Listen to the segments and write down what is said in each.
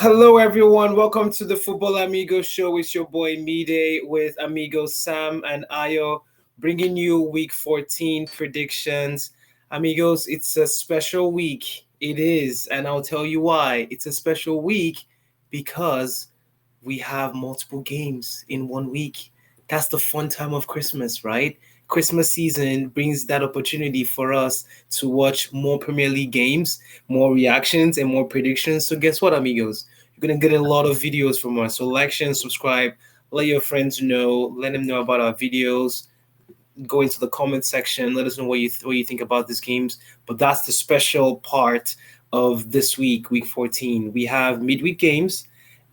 Hello, everyone. Welcome to the Football Amigos show. It's your boy Mide with Amigos Sam and Ayo, bringing you Week 14 predictions. Amigos, it's a special week. It is, and I'll tell you why. It's a special week because we have multiple games in 1 week. That's the fun time of Christmas, right? Christmas season brings that opportunity for us to watch more Premier League games, more reactions, and more predictions. So, guess what, amigos? You're going to get a lot of videos from us. So, like, share, and subscribe. Let your friends know. Let them know about our videos. Go into the comment section. Let us know what you think about these games. But that's the special part of this week, week 14. We have midweek games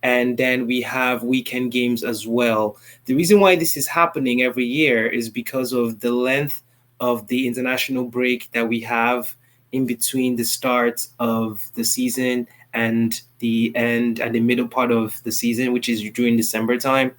and then we have weekend games as well. The reason why this is happening every year is because of the length of the international break that we have in between the start of the season and the end and the middle part of the season, which is during December time.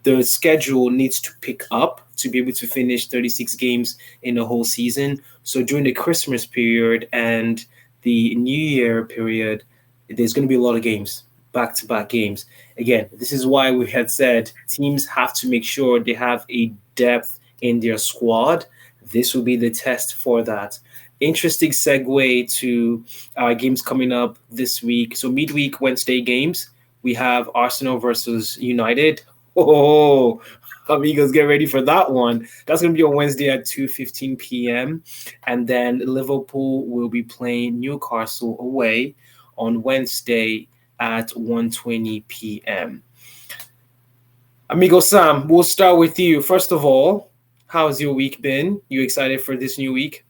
The schedule needs to pick up to be able to finish 36 games in a whole season. So during the Christmas period and the New Year period, there's going to be a lot of games, back to back games. Again, this is why we had said teams have to make sure they have a depth in their squad. This will be the test for that. Interesting segue to our games coming up this week. So, midweek Wednesday games, we have Arsenal versus United. Oh, amigos, get ready for that one. That's going to be on Wednesday at 2:15 p.m. And then Liverpool will be playing Newcastle away on Wednesday at 1:20 p.m. Amigo Sam, we'll start with you. First of all, how's your week been? You excited for this new week?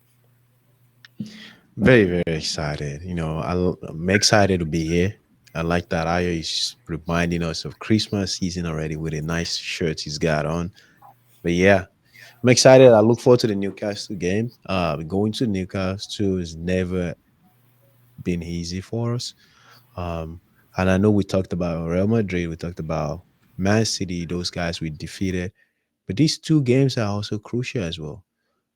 Very, very excited. I'm excited to be here. I like that Ayo is reminding us of Christmas season already with a nice shirt he's got on. But yeah, I'm excited. I look forward to the Newcastle game. Going to Newcastle has never been easy for us. Um, and I know we talked about Real Madrid, we talked about Man City, those guys we defeated. But these two games are also crucial as well.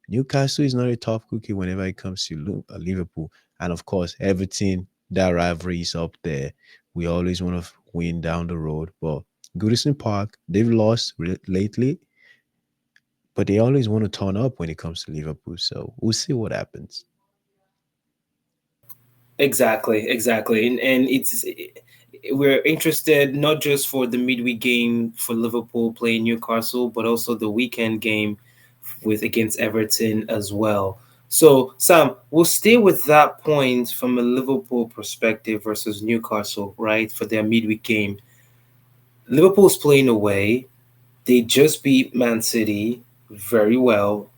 Newcastle is not a tough cookie whenever it comes to Liverpool. And of course, Everton, that rivalry is up there. We always want to win down the road. But Goodison Park, they've lost lately, but they always want to turn up when it comes to Liverpool. So we'll see what happens. Exactly. And we're interested not just for the midweek game for Liverpool playing Newcastle, but also the weekend game with against Everton as well. So, Sam, we'll stay with that point from a Liverpool perspective versus Newcastle, right? For their midweek game. Liverpool's playing away. They just beat Man City very well.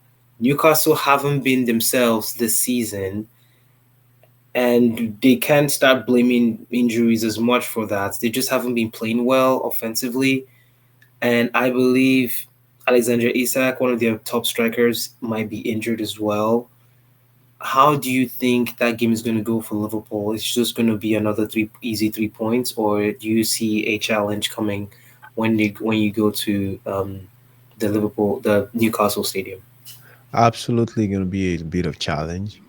Newcastle haven't been themselves this season, and they can't start blaming injuries as much for that. They just haven't been playing well offensively. And I believe Alexander Isak, one of their top strikers, might be injured as well. How do you think that game is going to go for Liverpool? It's just going to be another three easy 3 points, or do you see a challenge coming when you go to the Newcastle Stadium? Absolutely going to be a bit of challenge.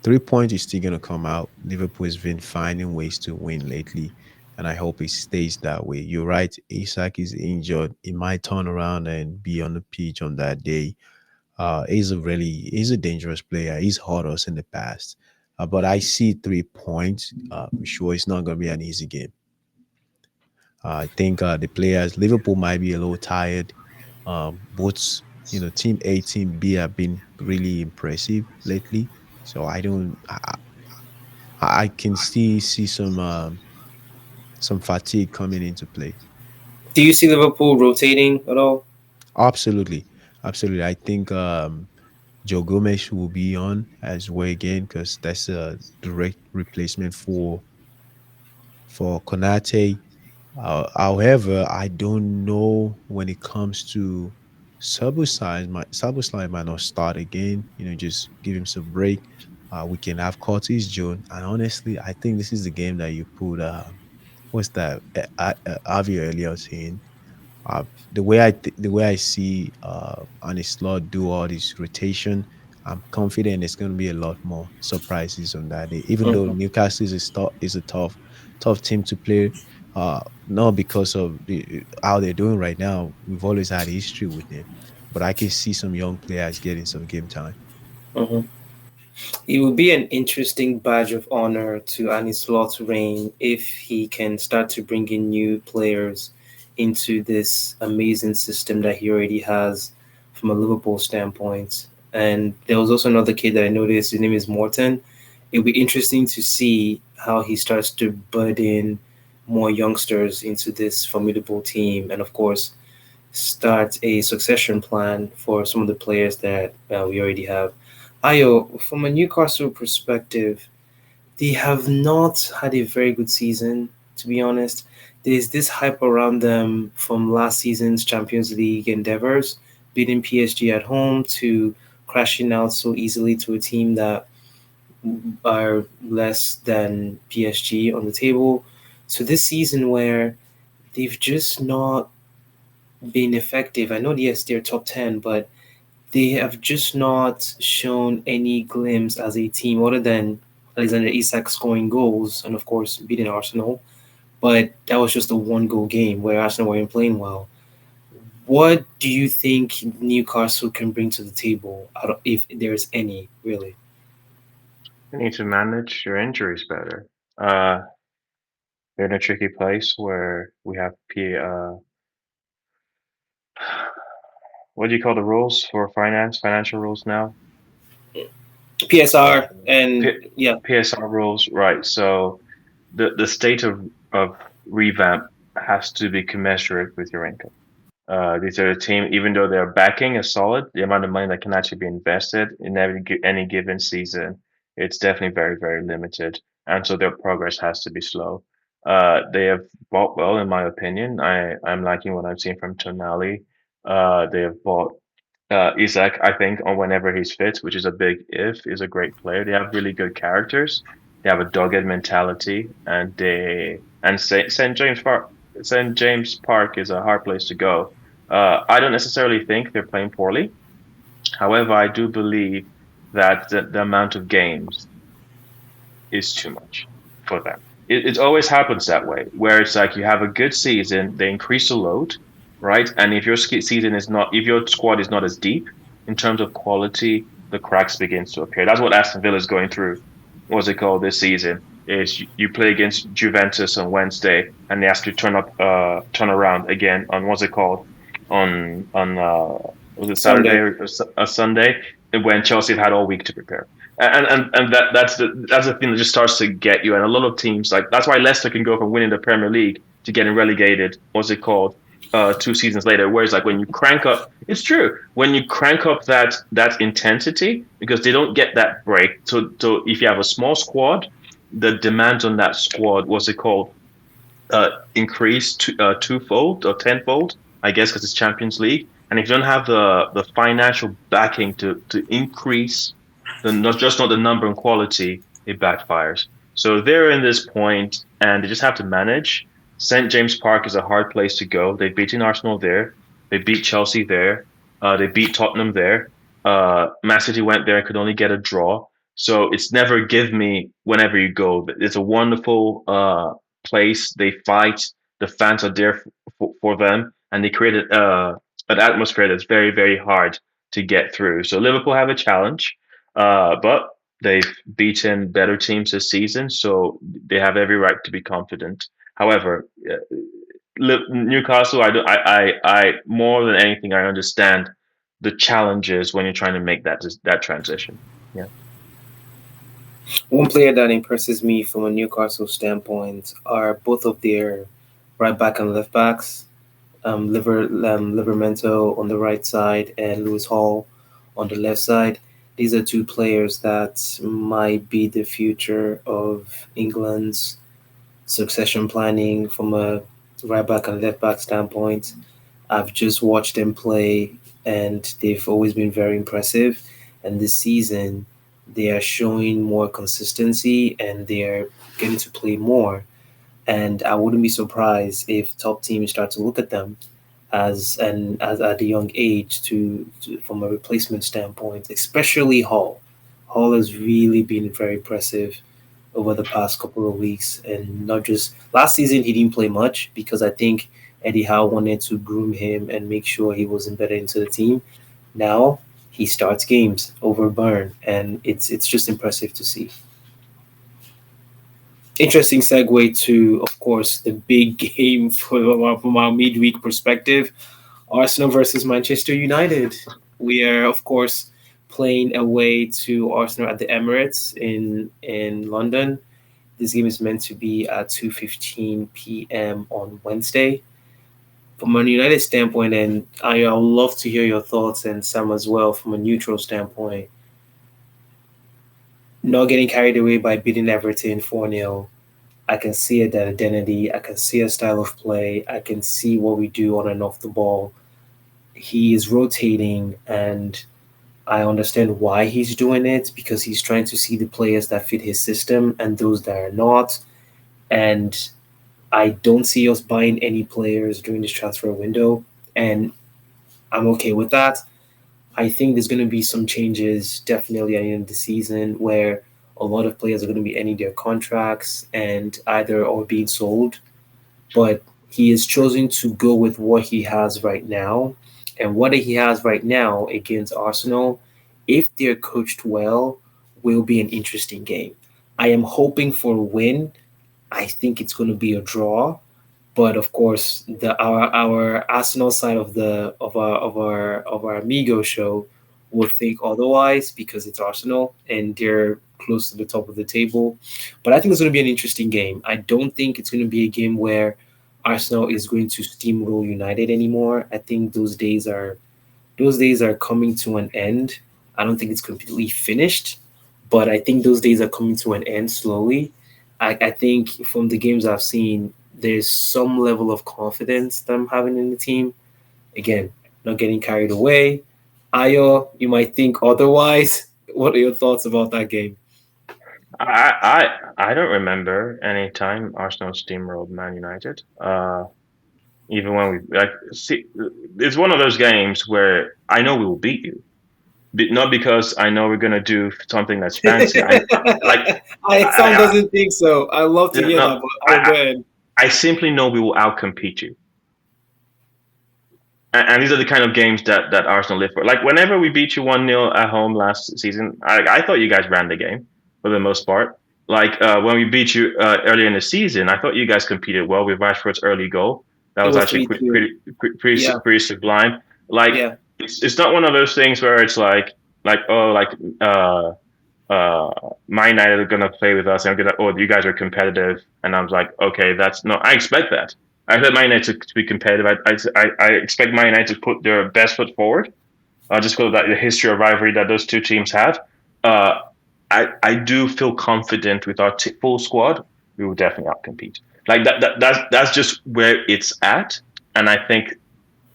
3 points is still going to come out. Liverpool has been finding ways to win lately, and I hope it stays that way. You're right. Isak is injured. He might turn around and be on the pitch on that day. He's a dangerous player. He's hurt us in the past, but I see 3 points. I'm sure it's not going to be an easy game. I think the players, Liverpool might be a little tired. Both, Team A, Team B have been really impressive lately. So I don't, I can still see some fatigue coming into play. Do you see Liverpool rotating at all? Absolutely, absolutely. I think Joe Gomez will be on as well again because that's a direct replacement for Konate. However, I don't know when it comes to Sabusai might not start again. Just give him some break. We can have Curtis Jones, and honestly, I think this is the game that you put. What's that? Avi earlier saying. The way I see Annie Slot do all this rotation, I'm confident it's going to be a lot more surprises on that day. Even though Mhm, Newcastle is a tough team to play, not because of how they're doing right now. We've always had history with them, but I can see some young players getting some game time. mhm. It would be an interesting badge of honor to Arne Slot's reign if he can start to bring in new players into this amazing system that he already has from a Liverpool standpoint. And there was also another kid that I noticed, his name is Morton. It'll be interesting to see how he starts to bud in more youngsters into this formidable team. And of course, start a succession plan for some of the players that we already have. Ayo, from a Newcastle perspective, they have not had a very good season, to be honest. There's this hype around them from last season's Champions League endeavors, beating PSG at home to crashing out so easily to a team that are less than PSG on the table. So this season where they've just not been effective. I know, yes, they're top 10, but they have just not shown any glimpse as a team other than Alexander Isak scoring goals and, of course, beating Arsenal. But that was just a one goal game where Arsenal weren't playing well. What do you think Newcastle can bring to the table, if there's any, really? You need to manage your injuries better. Uh, they're in a tricky place where we have what do you call the rules for financial rules now? PSR and P- yeah, PSR rules, right? So the state of revamp has to be commensurate with your income. These are a team, even though their backing is solid, the amount of money that can actually be invested in any given season, it's definitely very, very limited. And so their progress has to be slow. They have bought well, in my opinion. I'm liking what I've seen from Tonali. They have bought Isak, I think, on whenever he's fit, which is a big if, is a great player. They have really good characters. They have a dogged mentality, and St James Park is a hard place to go. I don't necessarily think they're playing poorly. However, I do believe that the amount of games is too much for them. It always happens that way, where it's like you have a good season, they increase the load, right? And if your season is not, if your squad is not as deep in terms of quality, the cracks begins to appear. That's what Aston Villa is going through. What's it called this season? Is you play against Juventus on Wednesday, and they ask you to turn around again on what's it called on was it Saturday Sunday. or Sunday when Chelsea have had all week to prepare and that's the thing that just starts to get you. And a lot of teams like that's why Leicester can go from winning the Premier League to getting relegated. What's it called? 2 seasons later. Whereas like when you crank up, it's true when you crank up that intensity because they don't get that break. So if you have a small squad, the demand on that squad, what's it called? Increase twofold or tenfold, I guess, because it's Champions League. And if you don't have the financial backing to increase the not the number and quality, it backfires. So they're in this point, and they just have to manage. St James Park is a hard place to go. They've beaten Arsenal there. They beat Chelsea there. They beat Tottenham there. Man City went there and could only get a draw. So it's never give me whenever you go. It's a wonderful place. They fight. The fans are there for them, and they created an atmosphere that's very, very hard to get through. So Liverpool have a challenge, but they've beaten better teams this season, so they have every right to be confident. However, Newcastle, I more than anything, I understand the challenges when you're trying to make that transition. Yeah. One player that impresses me from a Newcastle standpoint are both of their right back and left backs. Livermento on the right side and Lewis Hall on the left side. These are two players that might be the future of England's succession planning from a right back and left back standpoint. I've just watched them play and they've always been very impressive. And this season, they are showing more consistency and they're getting to play more. And I wouldn't be surprised if top teams start to look at them as at a young age to from a replacement standpoint, especially Hall. Hall has really been very impressive over the past couple of weeks, and not just last season he didn't play much because I think Eddie Howe wanted to groom him and make sure he was embedded into the team. Now he starts games over Burn, and it's just impressive to see. Interesting segue to, of course, the big game from our midweek perspective: Arsenal versus Manchester United. We are, of course, playing away to Arsenal at the Emirates in London. This game is meant to be at 2:15 p.m. on Wednesday. From a United standpoint, and I would love to hear your thoughts and Sam as well from a neutral standpoint. Not getting carried away by beating Everton 4-0. I can see that identity. I can see a style of play. I can see what we do on and off the ball. He is rotating, and I understand why he's doing it because he's trying to see the players that fit his system and those that are not. And I don't see us buying any players during this transfer window, and I'm okay with that. I think there's going to be some changes definitely at the end of the season where a lot of players are going to be ending their contracts and either or being sold, but he is choosing to go with what he has right now. And what he has right now against Arsenal, if they're coached well, will be an interesting game. I am hoping for a win. I think it's going to be a draw, but of course, the our Arsenal side of our Amigo show will think otherwise because it's Arsenal and they're close to the top of the table. But I think it's going to be an interesting game. I don't think it's going to be a game where Arsenal is going to steamroll United anymore. I think those days are coming to an end. I don't think it's completely finished, but I think those days are coming to an end slowly. I think from the games I've seen, there's some level of confidence that I'm having in the team. Again, not getting carried away. Ayo, you might think otherwise. What are your thoughts about that game? I don't remember any time Arsenal steamrolled Man United. Even when we like see, it's one of those games where I know we will beat you, not because I know we're gonna do something that's fancy. Like Sam I, doesn't think so. I love to hear no, that, but Ayo, go ahead. I simply know we will outcompete you. And these are the kind of games that Arsenal live for. Like whenever we beat you 1-0 at home last season, I thought you guys ran the game for the most part. Like when we beat you earlier in the season, I thought you guys competed well with Rashford's early goal. That It was was actually 3-2. Yeah, pretty sublime. Like yeah. it's not one of those things where it's like oh like uh my United are gonna play with us and I'm gonna oh you guys are competitive and I was like okay that's no I expect that I expect my United to be competitive I expect my United to put their best foot forward just because of that the history of rivalry that those two teams have uh I do feel confident with our full squad we will definitely outcompete like that's just where it's at and I think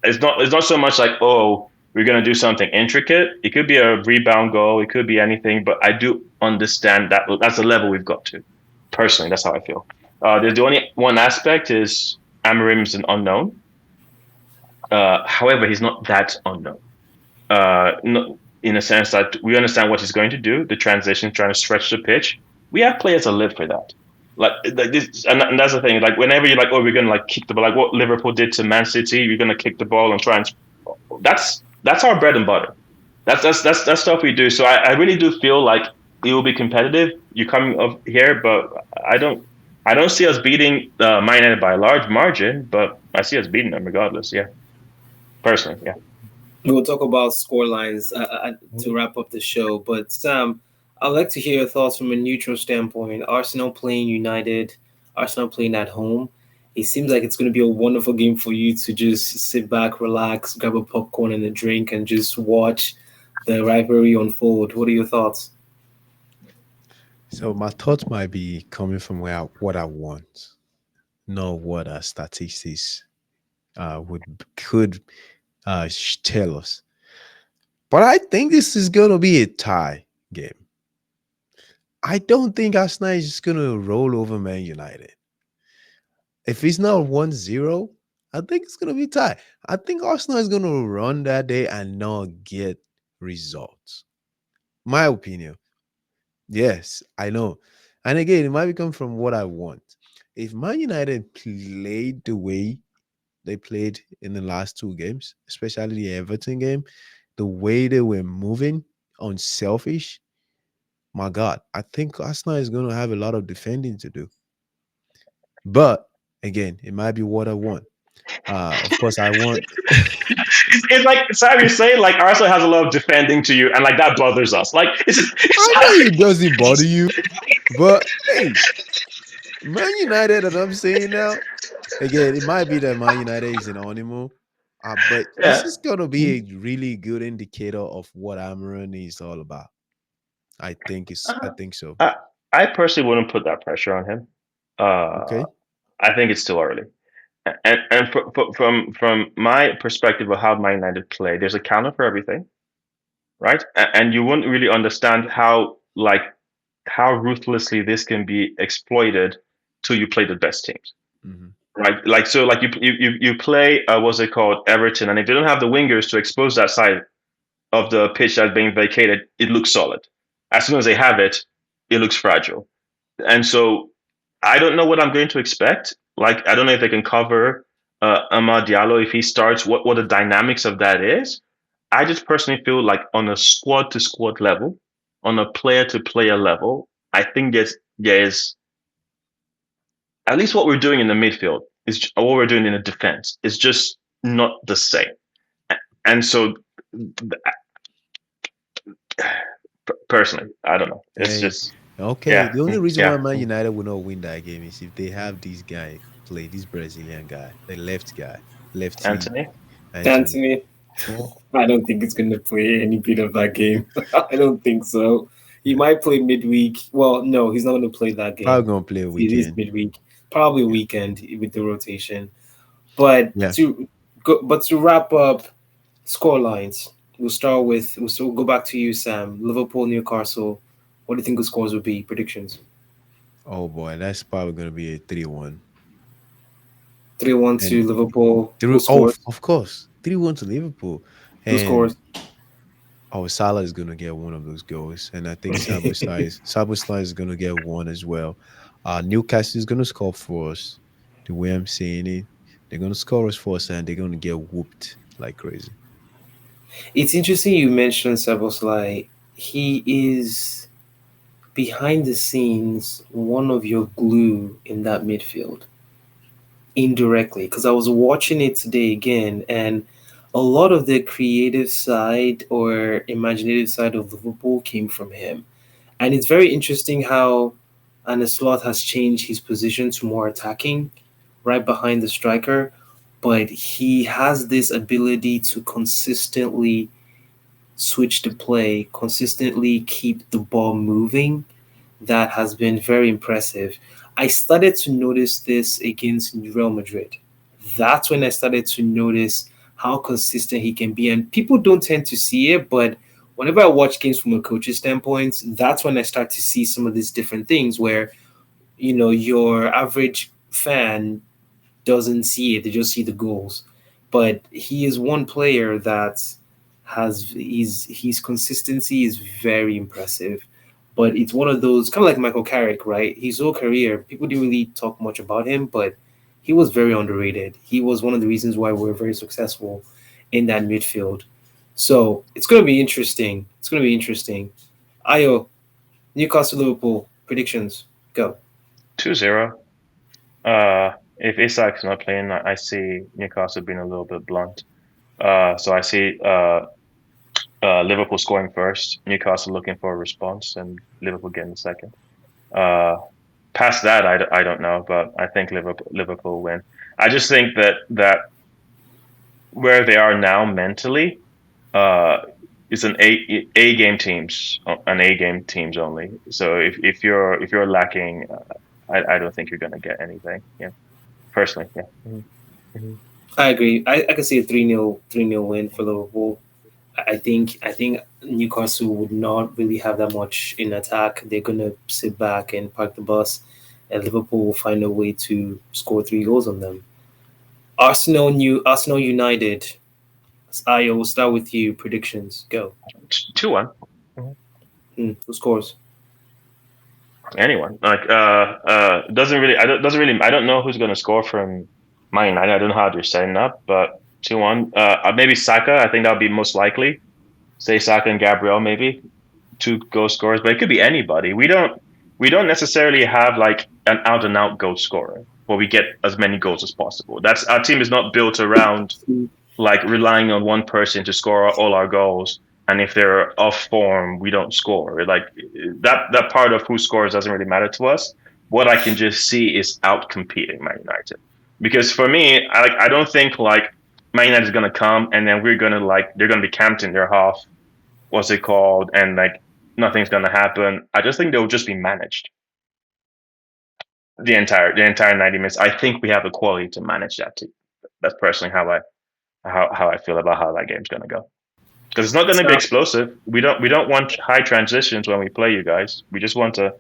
it's not so much like oh we're gonna do something intricate. It could be a rebound goal. It could be anything. But I do understand that that's the level we've got to. Personally, that's how I feel. The only one aspect is Amorim is an unknown. However, he's not that unknown. No, in a sense that we understand what he's going to do. The transition, trying to stretch the pitch. We have players that live for that. Like this, and that's the thing. Like whenever you're like, oh, we're gonna like kick the ball, like what Liverpool did to Man City, we're gonna kick the ball and try and that's our bread and butter. That's stuff we do. So I really do feel like it will be competitive. You come up here, but I don't see us beating Man United by a large margin, but I see us beating them regardless. Yeah, personally, yeah. We'll talk about score lines to wrap up the show. But Sam, I'd like to hear your thoughts from a neutral standpoint. Arsenal playing United, Arsenal playing at home. It seems like it's going to be a wonderful game for you to just sit back, relax, grab a popcorn and a drink, and just watch the rivalry unfold. What are your thoughts? So my thoughts might be coming from what I want, not what statistics would could tell us. But I think this is gonna be a tie game. I don't think Arsenal is just gonna roll over Man United. If it's not 1-0, I think it's gonna be tight. I think Arsenal is gonna run that day and not get results. My opinion. Yes, I know. And again, it might become from what I want. If Man United played the way they played in the last two games, especially the Everton game, the way they were moving, unselfish, my God, I think Arsenal is going to have a lot of defending to do. But again, it might be what I want. Of course, I want. It's like Sam, you're saying like Arsenal has a lot of defending to you, and like that bothers us. Like it's I know it doesn't bother you, but hey, Man United, and I'm saying now, again, it might be that Man United is an animal, but this yeah. is going to be a really good indicator of what Amorim is all about. I Uh, think so. I, I personally wouldn't put that pressure on him. Uh, Okay. I think it's still early. And from my perspective of how Man United play, there's a counter for everything, right? And you wouldn't really understand how ruthlessly this can be exploited till you play the best teams, Hmm. right? Like so, like you play what's it called, Everton, and if they don't have the wingers to expose that side of the pitch that's being vacated, it looks solid. As soon as they have it, it looks fragile. And so I don't know what I'm going to expect. Like I don't know if they can cover Amad Diallo if he starts. What the dynamics of that is. I just personally feel like on a squad to squad level, on a player to player level, I think there's at least what we're doing in the midfield is or what we're doing in the defense is just not the same. And so personally, I don't know. It's Hey, just okay. yeah, The only reason yeah. why Man United will not win that game is if they have this guy play, this Brazilian guy, the left guy, lefty Anthony. Anthony. Anthony, I don't think it's going to play any bit of that game. I don't think so. He Yeah. might play midweek. Well, no, he's not going to play that Probably game. gonna play a It is weekend. midweek, probably a Yeah. weekend with the rotation. But Yeah. to wrap up score lines, we'll go back to you, Sam. Liverpool, Newcastle. What do you think the scores would be? Predictions: Oh boy, that's probably gonna be a 3-1. 3-1 And to Liverpool. Who through scores? of course, 3-1 to Liverpool. Who And scores? oh, Salah is gonna get one of those goals. And I think Sabastai is gonna get one as well. Newcastle is gonna score for us. The way I'm saying it, they're gonna score us for us and they're gonna get whooped like crazy. It's interesting you mentioned Saboslai. He is behind the scenes one of your glue in that midfield indirectly because I was watching it today again, and a lot of the creative side or imaginative side of Liverpool came from him. And it's very interesting how Slot has changed his position to more attacking, right behind the striker, but he has this ability to consistently switch the play, consistently keep the ball moving. That has been very impressive. I started to notice this against Real Madrid. That's when I started to notice how consistent he can be. And people don't tend to see it, but whenever I watch games from a coach's standpoint, that's when I start to see some of these different things where, your average fan doesn't see it, they just see the goals. But he is one player that has his consistency is very impressive. But it's one of those kind of like Michael Carrick, right? His whole career, people didn't really talk much about him, but he was very underrated. He was one of the reasons why we're very successful in that midfield. So it's gonna be interesting. It's gonna be interesting. Ayo, Newcastle Liverpool predictions. Go. 2-0. If Isak's not playing, I see Newcastle being a little bit blunt. So I see Liverpool scoring first, Newcastle looking for a response, and Liverpool getting second. Uh, Past that, I don't know, but I think Liverpool win. I just think that where they are now mentally, uh, is an A game teams only. So if you're lacking, I don't think you're gonna get anything. Yeah, personally, yeah. Mhm. I agree. I can see a 3-0 win for Liverpool. I think Newcastle would not really have that much in attack. They're gonna sit back and park the bus, and Liverpool will find a way to score 3 goals on them. Arsenal United. I will start with you. Predictions. Go. 2-1. Who scores? Anyone doesn't really. I don't doesn't really. I don't know who's going to score from Man United. I don't know how they're setting up, but 2-1. Maybe Saka. I think that would be most likely. Say Saka and Gabriel maybe two goal scorers, but it could be anybody. We don't necessarily have like an out and out goal scorer where we get as many goals as possible. That's our team is not built around like relying on one person to score all our goals. And if they're off form, we don't score. Like that part of who scores doesn't really matter to us. What I can just see is out competing Man United. Because for me, I don't think like Man United is gonna come and then we're gonna like they're gonna be camped in their half. What's it called? And like nothing's gonna happen. I just think they'll just be managed the entire 90 minutes. I think we have the quality to manage that too. That's personally how I feel about how that game's gonna go. Because it's not going to be Sam, explosive. We don't want high transitions when we play you guys. We just want to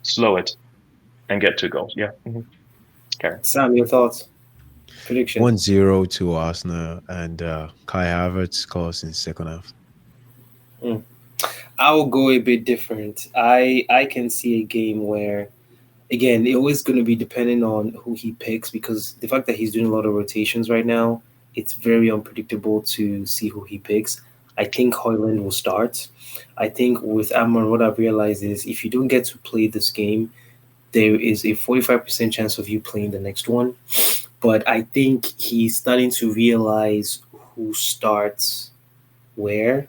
slow it and get 2 goals. Yeah. Okay. Sam, your thoughts? Prediction. 1-0 to Arsenal, and Kai Havertz scores in second half. Hmm. I will go a bit different. I can see a game where, again, it always going to be depending on who he picks because the fact that he's doing a lot of rotations right now, it's very unpredictable to see who he picks. I think Hoyland will start. I think with Amon, what I've realized is if you don't get to play this game, there is a 45% chance of you playing the next one. But I think he's starting to realize who starts where.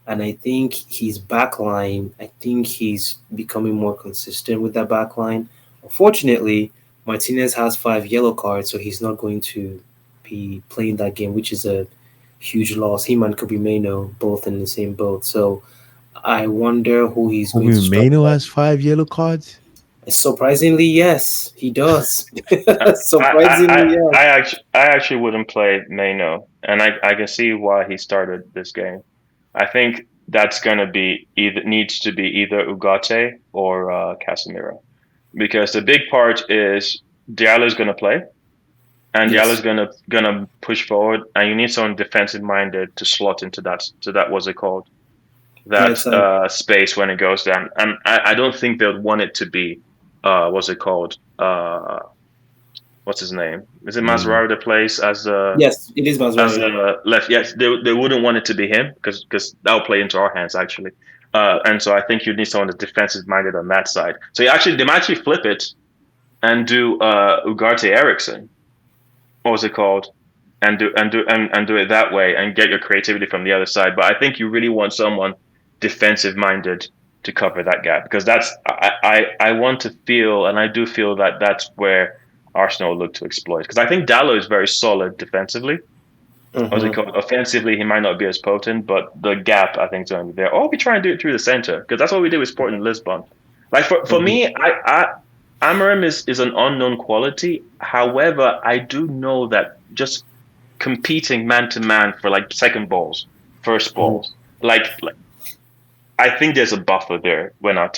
And I think his backline, I think he's becoming more consistent with that backline. Unfortunately, Martinez has 5 yellow cards, so he's not going to be playing that game, which is a huge loss. Him and Kobe Mano both in the same boat. So I wonder who he's going to Kobe start. Mano has 5 yellow cards. Surprisingly, yes, he does. I, Surprisingly, yes. I actually wouldn't play Maino, and I can see why he started this game. I think that's gonna be either needs to be either Ugarte or Casemiro, because the big part is Diallo's gonna play, and Diallo's Yes. gonna push forward, and you need someone defensive minded to slot into that what's it called Right that side. space when it goes down. And I don't think they would want it to be what's it called? What's his name? Is it Mm. Mascherano that plays Yes, it is as Mazraoui. a left? Yes, they wouldn't want it to be him because that will play into our hands actually. And so I think you need someone that's defensive minded on that side. So they might actually flip it and do Ugarte Eriksson. What was it called? And do it that way and get your creativity from the other side. But I think you really want someone defensive minded to cover that gap because I want to feel and I do feel that that's where Arsenal look to exploit because I think Dallo is very solid defensively. What's it Mm-hmm. called? Offensively, he might not be as potent, but the gap I think is going to be there. Or we try and do it through the center because that's what we did with Sporting Lisbon. Like for Mm-hmm. me, Amorim is an unknown quality. However, I do know that just competing man to man for like second balls, first balls, like I think there's a buffer there when our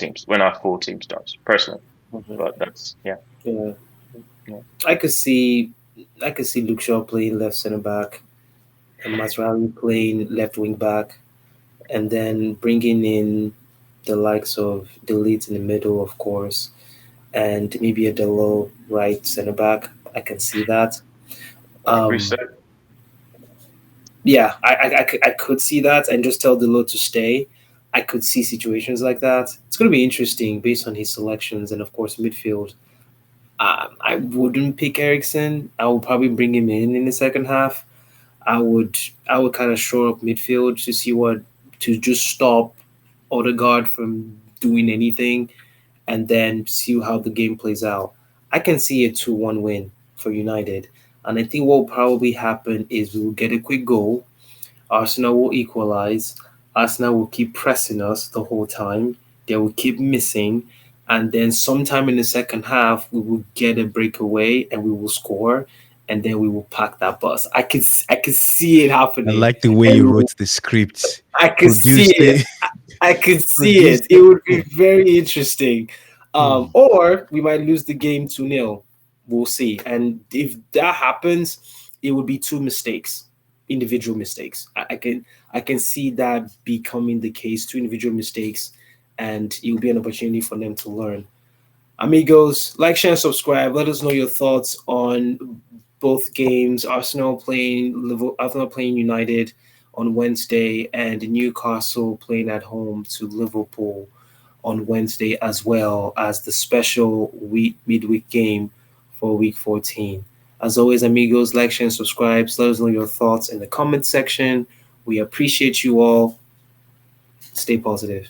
full team starts. Personally, Mm-hmm. but that's yeah. Yeah. Yeah. I could see I could see Luke Shaw playing left center back and Masraoui playing left wing back and then bringing in the likes of Delete in the middle, of course, and maybe a Delo right center back. I can see that. Um, Reset. yeah, I could see that and just tell Delo to stay. I could see situations like that. It's going to be interesting based on his selections and, of course, midfield. I wouldn't pick Ericsson. I would probably bring him in the second half. I would kind of shore up midfield to see what to just stop Odegaard from doing anything and then see how the game plays out. I can see a 2-1 win for United. And I think what will probably happen is we will get a quick goal. Arsenal will equalize. Arsenal will keep pressing us the whole time. They will keep missing. And then sometime in the second half, we will get a breakaway and we will score. And then we will pack that bus. I could see it I happening. like the way you And wrote the script, I could see produced it. it, I could see produced it. It would be very interesting. it. Or we might lose the game 2-0. We'll see. And if that happens, it would be two mistakes, individual mistakes. I can see that becoming the case, two individual mistakes, and it will be an opportunity for them to learn. Amigos, like, share, and subscribe. Let us know your thoughts on both games. Arsenal playing United on Wednesday, and Newcastle playing at home to Liverpool on Wednesday, as well as the special midweek game for week 14. As always, amigos, like, share, and subscribe. Let us know your thoughts in the comment section. We appreciate you all. Stay positive.